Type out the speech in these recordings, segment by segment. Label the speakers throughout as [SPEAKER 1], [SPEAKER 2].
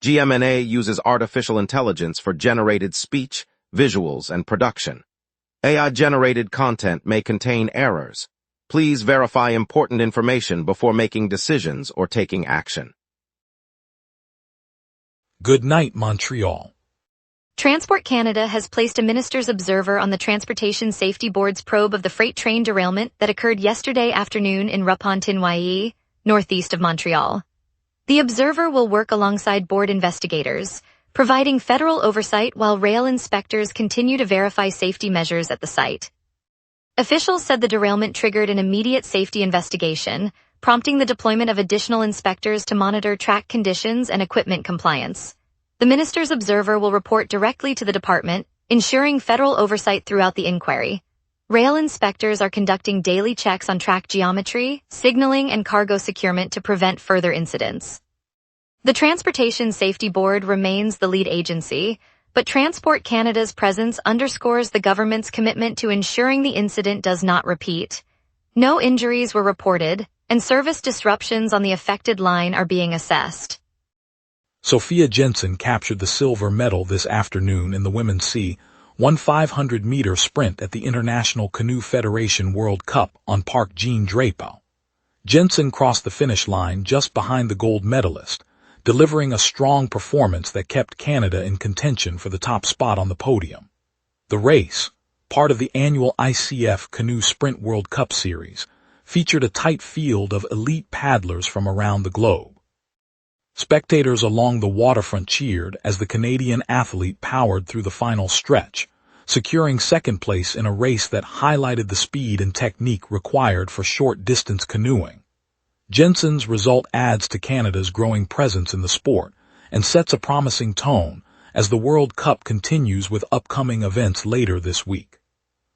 [SPEAKER 1] GMNA uses artificial intelligence for generated speech, visuals, and production. AI-generated content may contain errors. Please verify important information before making decisions or taking action.
[SPEAKER 2] Good night, Montreal.
[SPEAKER 3] Transport Canada has placed a minister's observer on the Transportation Safety Board's probe of the freight train derailment that occurred yesterday afternoon in Repentigny, northeast of Montreal. The observer will work alongside board investigators, providing federal oversight while rail inspectors continue to verify safety measures at the site. Officials said the derailment triggered an immediate safety investigation, prompting the deployment of additional inspectors to monitor track conditions and equipment compliance. The minister's observer will report directly to the department, ensuring federal oversight throughout the inquiry. Rail inspectors are conducting daily checks on track geometry, signaling, and cargo securement to prevent further incidents. The Transportation Safety Board remains the lead agency, but Transport Canada's presence underscores the government's commitment to ensuring the incident does not repeat. No injuries were reported, and service disruptions on the affected line are being assessed.
[SPEAKER 2] Sophia Jensen captured the silver medal this afternoon in the Women's C1 500-meter sprint at the International Canoe Federation World Cup on Parc Jean-Drapeau. Jensen crossed the finish line just behind the gold medalist, delivering a strong performance that kept Canada in contention for the top spot on the podium. The race, part of the annual ICF Canoe Sprint World Cup Series, featured a tight field of elite paddlers from around the globe. Spectators along the waterfront cheered as the Canadian athlete powered through the final stretch, securing second place in a race that highlighted the speed and technique required for short-distance canoeing. Jensen's result adds to Canada's growing presence in the sport and sets a promising tone as the World Cup continues with upcoming events later this week.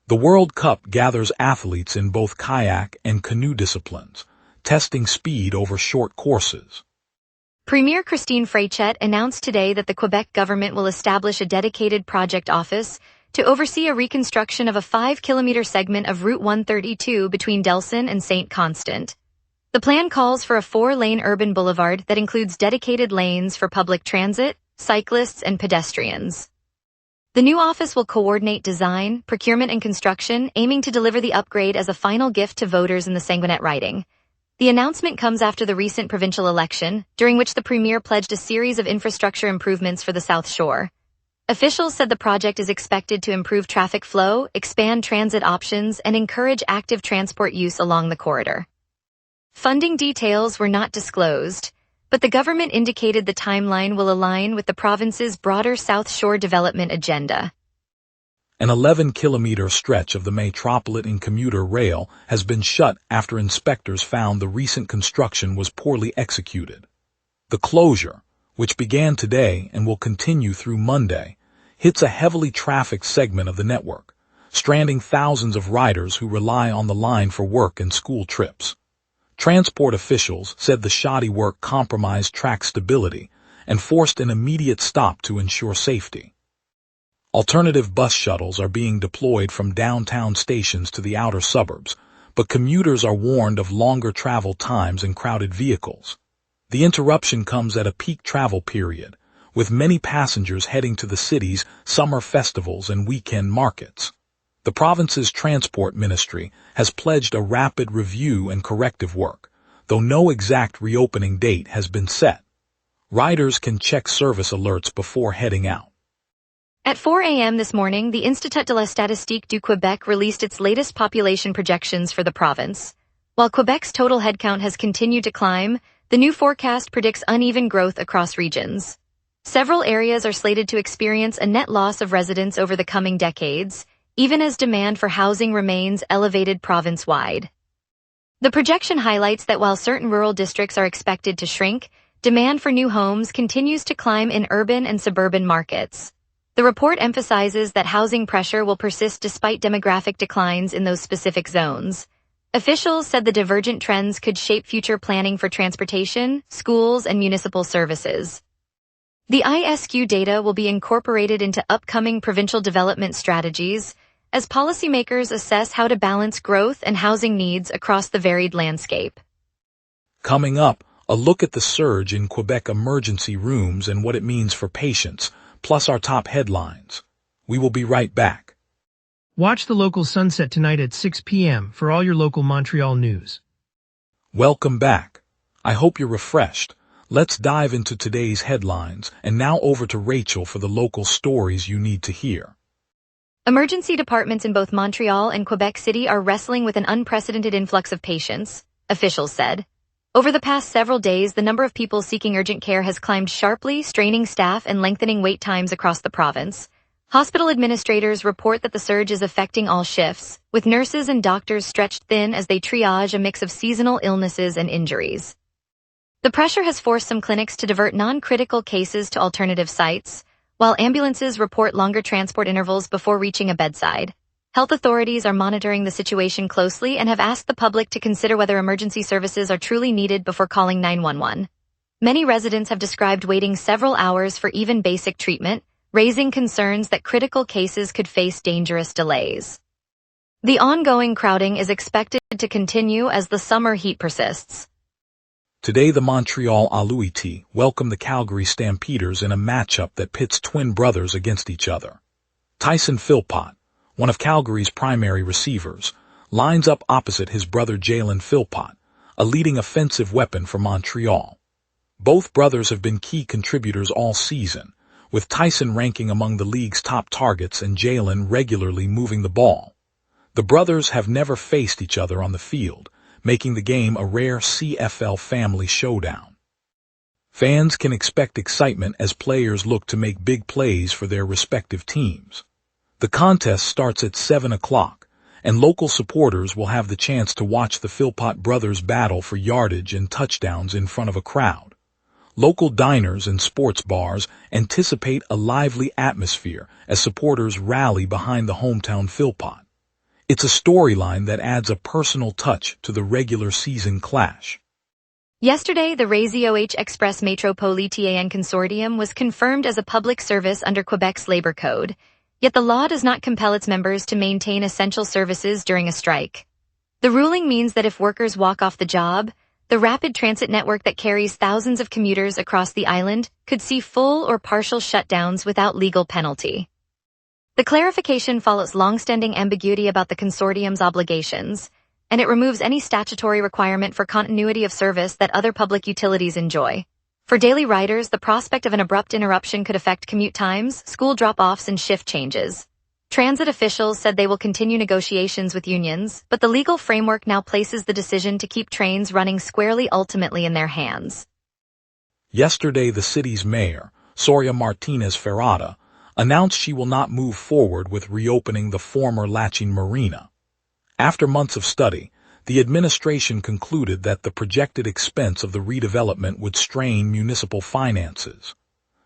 [SPEAKER 2] The World Cup gathers athletes in both kayak and canoe disciplines, testing speed over short courses.
[SPEAKER 3] Premier Christine Freichet announced today that the Quebec government will establish a dedicated project office to oversee a reconstruction of a 5-kilometer segment of Route 132 between Delson and St. Constant. The plan calls for a 4-lane urban boulevard that includes dedicated lanes for public transit, cyclists, and pedestrians. The new office will coordinate design, procurement, and construction, aiming to deliver the upgrade as a final gift to voters in the Sanguinet riding. The announcement comes after the recent provincial election, during which the Premier pledged a series of infrastructure improvements for the South Shore. Officials said the project is expected to improve traffic flow, expand transit options, and encourage active transport use along the corridor. Funding details were not disclosed, but the government indicated the timeline will align with the province's broader South Shore development agenda.
[SPEAKER 2] An 11-kilometer stretch of the Metropolitan commuter rail has been shut after inspectors found the recent construction was poorly executed. The closure, which began today and will continue through Monday, hits a heavily trafficked segment of the network, stranding thousands of riders who rely on the line for work and school trips. Transport officials said the shoddy work compromised track stability and forced an immediate stop to ensure safety. Alternative bus shuttles are being deployed from downtown stations to the outer suburbs, but commuters are warned of longer travel times and crowded vehicles. The interruption comes at a peak travel period, with many passengers heading to the city's summer festivals and weekend markets. The province's transport ministry has pledged a rapid review and corrective work, though no exact reopening date has been set. Riders can check service alerts before heading out.
[SPEAKER 3] At 4 a.m. this morning, the Institut de la Statistique du Québec released its latest population projections for the province. While Quebec's total headcount has continued to climb, the new forecast predicts uneven growth across regions. Several areas are slated to experience a net loss of residents over the coming decades, even as demand for housing remains elevated province-wide. The projection highlights that while certain rural districts are expected to shrink, demand for new homes continues to climb in urban and suburban markets. The report emphasizes that housing pressure will persist despite demographic declines in those specific zones. Officials said the divergent trends could shape future planning for transportation, schools, and municipal services. The ISQ data will be incorporated into upcoming provincial development strategies as policymakers assess how to balance growth and housing needs across the varied landscape.
[SPEAKER 2] Coming up, a look at the surge in Quebec emergency rooms and what it means for patients, plus our top headlines. We will be right back.
[SPEAKER 4] Watch the local sunset tonight at 6 p.m. for all your local Montreal news.
[SPEAKER 2] Welcome back. I hope you're refreshed. Let's dive into today's headlines, and now over to Rachel for the local stories you need to hear.
[SPEAKER 3] Emergency departments in both Montreal and Quebec City are wrestling with an unprecedented influx of patients, officials said. Over the past several days, the number of people seeking urgent care has climbed sharply, straining staff and lengthening wait times across the province. Hospital administrators report that the surge is affecting all shifts, with nurses and doctors stretched thin as they triage a mix of seasonal illnesses and injuries. The pressure has forced some clinics to divert non-critical cases to alternative sites, while ambulances report longer transport intervals before reaching a bedside. Health authorities are monitoring the situation closely and have asked the public to consider whether emergency services are truly needed before calling 911. Many residents have described waiting several hours for even basic treatment, raising concerns that critical cases could face dangerous delays. The ongoing crowding is expected to continue as the summer heat persists.
[SPEAKER 2] Today, the Montreal Alouettes welcome the Calgary Stampeders in a matchup that pits twin brothers against each other. Tyson Philpott, one of Calgary's primary receivers, lines up opposite his brother Jalen Philpott, a leading offensive weapon for Montreal. Both brothers have been key contributors all season, with Tyson ranking among the league's top targets and Jalen regularly moving the ball. The brothers have never faced each other on the field, making the game a rare CFL family showdown. Fans can expect excitement as players look to make big plays for their respective teams. The contest starts at 7 o'clock, and local supporters will have the chance to watch the Philpott brothers battle for yardage and touchdowns in front of a crowd. Local diners and sports bars anticipate a lively atmosphere as supporters rally behind the hometown Philpott. It's a storyline that adds a personal touch to the regular season clash.
[SPEAKER 3] Yesterday, the Réseau Express Métropolitain Consortium was confirmed as a public service under Quebec's labor code, yet the law does not compel its members to maintain essential services during a strike. The ruling means that if workers walk off the job, the rapid transit network that carries thousands of commuters across the island could see full or partial shutdowns without legal penalty. The clarification follows long-standing ambiguity about the consortium's obligations, and it removes any statutory requirement for continuity of service that other public utilities enjoy. For daily riders, the prospect of an abrupt interruption could affect commute times, school drop-offs, and shift changes. Transit officials said they will continue negotiations with unions, but the legal framework now places the decision to keep trains running squarely ultimately in their hands.
[SPEAKER 2] Yesterday, the city's mayor, Soria Martinez Ferrada, announced she will not move forward with reopening the former Latching Marina. After months of study, the administration concluded that the projected expense of the redevelopment would strain municipal finances.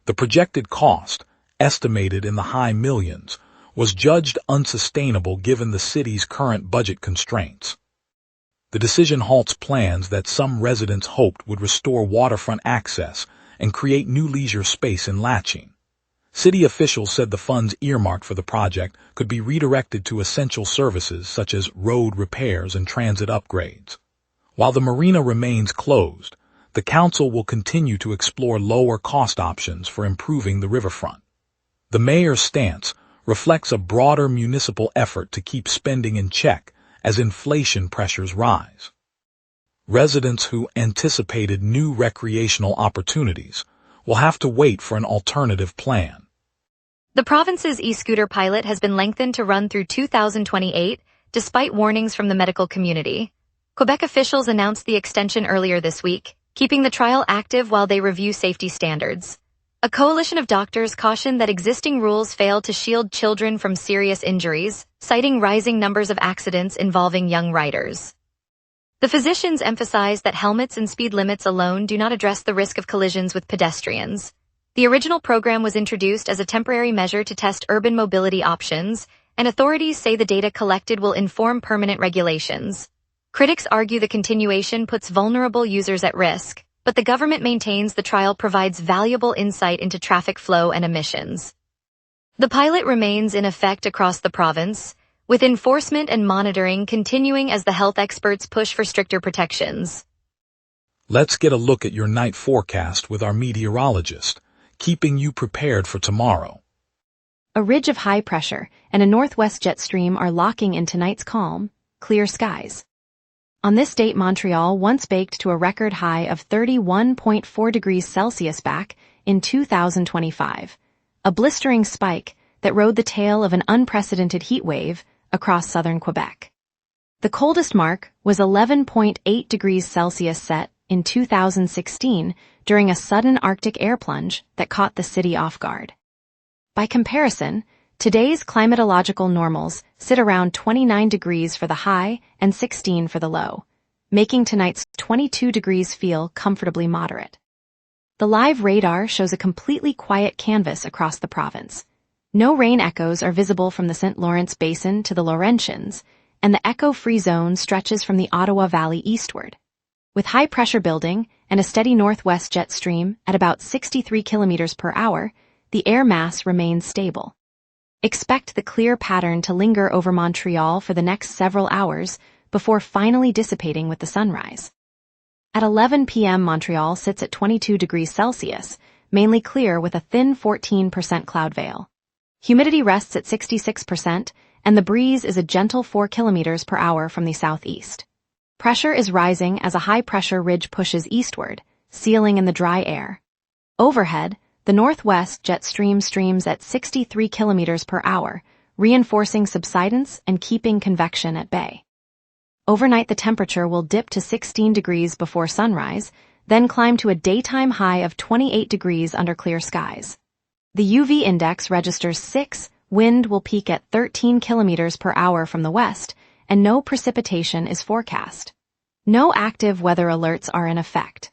[SPEAKER 2] The projected cost, estimated in the high millions, was judged unsustainable given the city's current budget constraints. The decision halts plans that some residents hoped would restore waterfront access and create new leisure space in Latching. City officials said the funds earmarked for the project could be redirected to essential services such as road repairs and transit upgrades. While the marina remains closed, the council will continue to explore lower cost options for improving the riverfront. The mayor's stance reflects a broader municipal effort to keep spending in check as inflation pressures rise. Residents who anticipated new recreational opportunities will have to wait for an alternative plan.
[SPEAKER 3] The province's e-scooter pilot has been lengthened to run through 2028, despite warnings from the medical community. Quebec officials announced the extension earlier this week, keeping the trial active while they review safety standards. A coalition of doctors cautioned that existing rules fail to shield children from serious injuries, citing rising numbers of accidents involving young riders. The physicians emphasized that helmets and speed limits alone do not address the risk of collisions with pedestrians. The original program was introduced as a temporary measure to test urban mobility options, and authorities say the data collected will inform permanent regulations. Critics argue the continuation puts vulnerable users at risk, but the government maintains the trial provides valuable insight into traffic flow and emissions. The pilot remains in effect across the province, with enforcement and monitoring continuing as the health experts push for stricter protections.
[SPEAKER 2] Let's get a look at your night forecast with our meteorologist, keeping you prepared for tomorrow.
[SPEAKER 5] A ridge of high pressure and a northwest jet stream are locking in tonight's calm, clear skies. On this date, Montreal once baked to a record high of 31.4 degrees Celsius back in 2025, a blistering spike that rode the tail of an unprecedented heat wave across southern Quebec. The coldest mark was 11.8 degrees Celsius set in 2016 during a sudden Arctic air plunge that caught the city off guard. By comparison, today's climatological normals sit around 29 degrees for the high and 16 for the low, making tonight's 22 degrees feel comfortably moderate. The live radar shows a completely quiet canvas across the province. No rain echoes are visible from the St. Lawrence Basin to the Laurentians, and the echo-free zone stretches from the Ottawa Valley eastward. With high pressure building and a steady northwest jet stream at about 63 kilometers per hour, the air mass remains stable. Expect the clear pattern to linger over Montreal for the next several hours before finally dissipating with the sunrise. At 11 p.m. Montreal sits at 22 degrees Celsius, mainly clear with a thin 14% cloud veil. Humidity rests at 66%, and the breeze is a gentle 4 kilometers per hour from the southeast. Pressure is rising as a high-pressure ridge pushes eastward, sealing in the dry air. Overhead, the northwest jet stream streams at 63 kilometers per hour, reinforcing subsidence and keeping convection at bay. Overnight, the temperature will dip to 16 degrees before sunrise, then climb to a daytime high of 28 degrees under clear skies. The UV index registers 6, wind will peak at 13 kilometers per hour from the west, and no precipitation is forecast. No active weather alerts are in effect.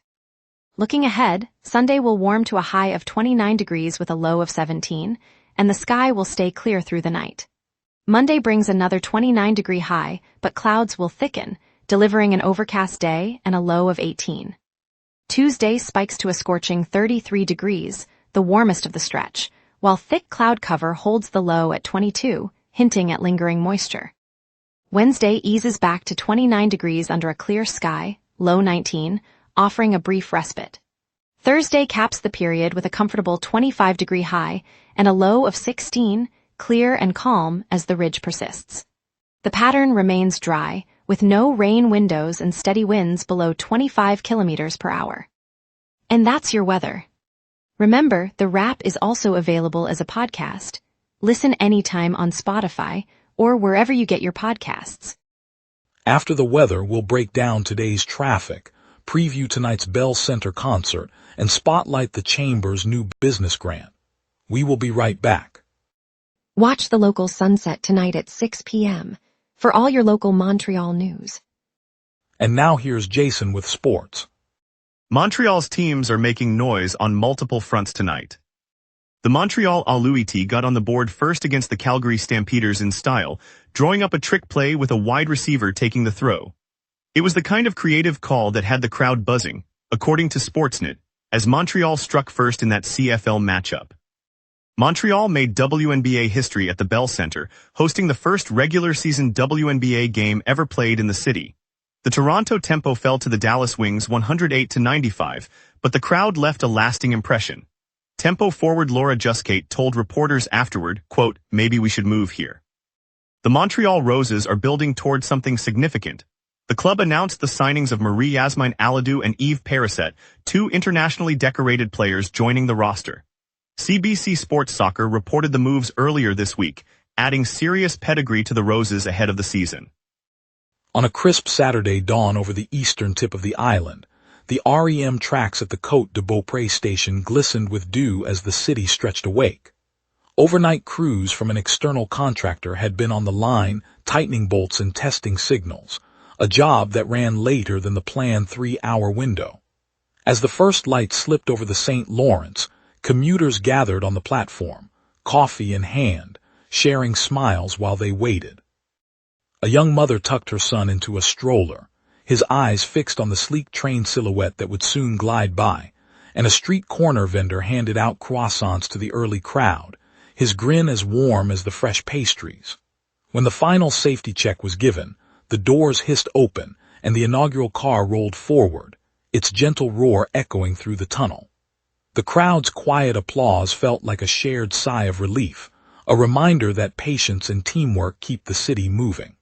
[SPEAKER 5] Looking ahead, Sunday will warm to a high of 29 degrees with a low of 17, and the sky will stay clear through the night. Monday brings another 29-degree high, but clouds will thicken, delivering an overcast day and a low of 18. Tuesday spikes to a scorching 33 degrees, the warmest of the stretch, while thick cloud cover holds the low at 22, hinting at lingering moisture. Wednesday eases back to 29 degrees under a clear sky, low 19, offering a brief respite. Thursday caps the period with a comfortable 25-degree high and a low of 16, clear and calm as the ridge persists. The pattern remains dry, with no rain windows and steady winds below 25 kilometers per hour. And that's your weather. Remember, the wrap is also available as a podcast. Listen anytime on Spotify or wherever you get your podcasts.
[SPEAKER 2] After the weather, we'll break down today's traffic, preview tonight's Bell Center concert, and spotlight the Chamber's new business grant. We will be right back.
[SPEAKER 5] Watch the local sunset tonight at 6 p.m. for all your local Montreal news.
[SPEAKER 2] And now here's Jason with sports.
[SPEAKER 6] Montreal's teams are making noise on multiple fronts tonight. The Montreal Alouettes got on the board first against the Calgary Stampeders in style, drawing up a trick play with a wide receiver taking the throw. It was the kind of creative call that had the crowd buzzing, according to Sportsnet, as Montreal struck first in that CFL matchup. Montreal made WNBA history at the Bell Center, hosting the first regular season WNBA game ever played in the city. The Toronto Tempo fell to the Dallas Wings 108-95, but the crowd left a lasting impression. Tempo forward Laura Juskate told reporters afterward, quote, "Maybe we should move here." The Montreal Roses are building towards something significant. The club announced the signings of Marie-Yasmine Aladou and Eve Perisset, two internationally decorated players joining the roster. CBC Sports Soccer reported the moves earlier this week, adding serious pedigree to the Roses ahead of the season.
[SPEAKER 2] On a crisp Saturday dawn over the eastern tip of the island, the REM tracks at the Côte de Beaupré station glistened with dew as the city stretched awake. Overnight crews from an external contractor had been on the line, tightening bolts and testing signals, a job that ran later than the planned 3-hour window. As the first light slipped over the St. Lawrence, commuters gathered on the platform, coffee in hand, sharing smiles while they waited. A young mother tucked her son into a stroller, his eyes fixed on the sleek train silhouette that would soon glide by, and a street corner vendor handed out croissants to the early crowd, his grin as warm as the fresh pastries. When the final safety check was given, the doors hissed open and the inaugural car rolled forward, its gentle roar echoing through the tunnel. The crowd's quiet applause felt like a shared sigh of relief, a reminder that patience and teamwork keep the city moving.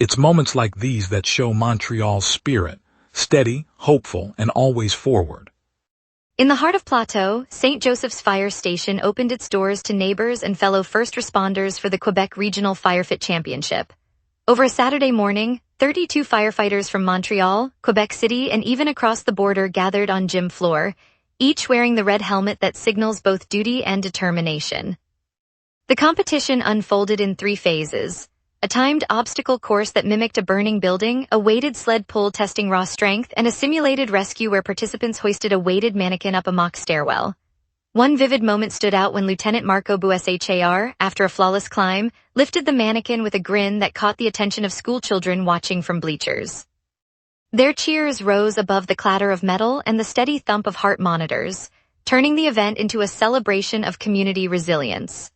[SPEAKER 2] It's moments like these that show Montreal's spirit, steady, hopeful, and always forward.
[SPEAKER 3] In the heart of Plateau, St. Joseph's Fire Station opened its doors to neighbors and fellow first responders for the Quebec Regional Firefit Championship. Over a Saturday morning, 32 firefighters from Montreal, Quebec City, and even across the border gathered on gym floor, each wearing the red helmet that signals both duty and determination. The competition unfolded in 3 phases: a timed obstacle course that mimicked a burning building, a weighted sled pull testing raw strength, and a simulated rescue where participants hoisted a weighted mannequin up a mock stairwell. One vivid moment stood out when Lieutenant Marco Bushar, after a flawless climb, lifted the mannequin with a grin that caught the attention of schoolchildren watching from bleachers. Their cheers rose above the clatter of metal and the steady thump of heart monitors, turning the event into a celebration of community resilience.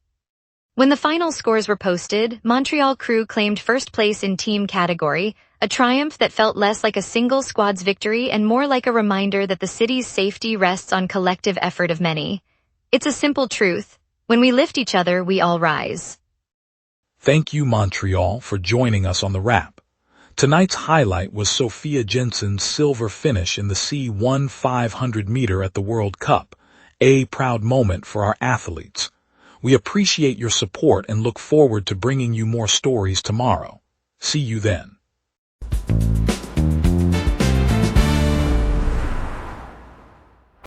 [SPEAKER 3] When the final scores were posted, Montreal crew claimed first place in team category, a triumph that felt less like a single squad's victory and more like a reminder that the city's safety rests on collective effort of many. It's a simple truth: when we lift each other, we all rise.
[SPEAKER 2] Thank you, Montreal, for joining us on the wrap. Tonight's highlight was Sophia Jensen's silver finish in the C1 500 meter at the World Cup, a proud moment for our athletes. We appreciate your support and look forward to bringing you more stories tomorrow. See you then.